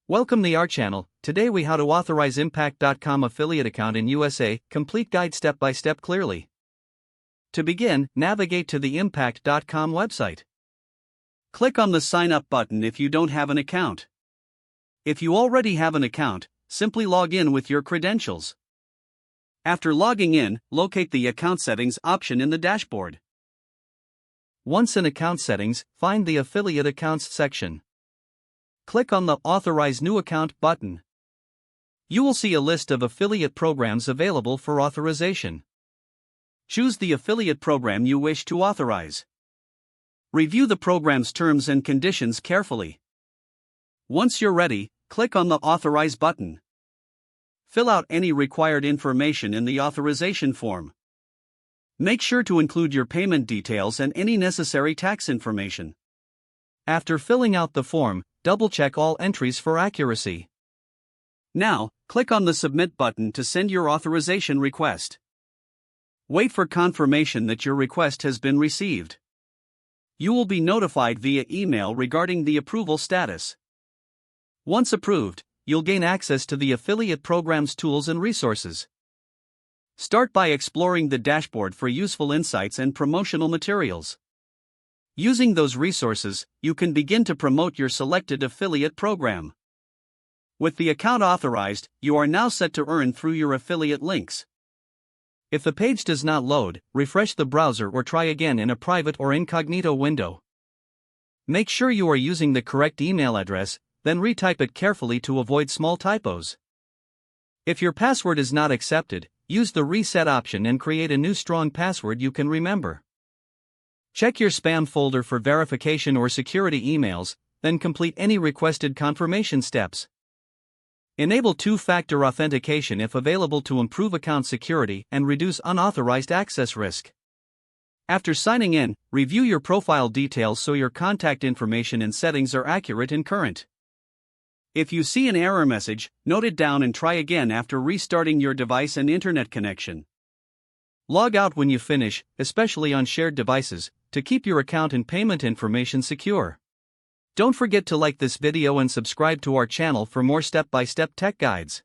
Welcome to our channel. Today we how to authorize impact.com affiliate account in USA, complete guide step by step clearly. To begin, navigate to the impact.com website. Click on the sign up button if you don't have an account. If you already have an account, simply log in with your credentials. After logging in, locate the account settings option in the dashboard. Once in account settings, find the affiliate accounts section. Click on the Authorize New Account button. You will see a list of affiliate programs available for authorization. Choose the affiliate program you wish to authorize. Review the program's terms and conditions carefully. Once you're ready, click on the Authorize button. Fill out any required information in the authorization form. Make sure to include your payment details and any necessary tax information. After filling out the form, double-check all entries for accuracy. Now, click on the Submit button to send your authorization request. Wait for confirmation that your request has been received. You will be notified via email regarding the approval status. Once approved, you'll gain access to the affiliate program's tools and resources. Start by exploring the dashboard for useful insights and promotional materials. Using those resources, you can begin to promote your selected affiliate program. With the account authorized, you are now set to earn through your affiliate links. If the page does not load, refresh the browser or try again in a private or incognito window. Make sure you are using the correct email address, then retype it carefully to avoid small typos. If your password is not accepted, use the reset option and create a new strong password you can remember. Check your spam folder for verification or security emails, then complete any requested confirmation steps. Enable two-factor authentication if available to improve account security and reduce unauthorized access risk. After signing in, review your profile details so your contact information and settings are accurate and current. If you see an error message, note it down and try again after restarting your device and internet connection. Log out when you finish, especially on shared devices, to keep your account and payment information secure. Don't forget to like this video and subscribe to our channel for more step-by-step tech guides.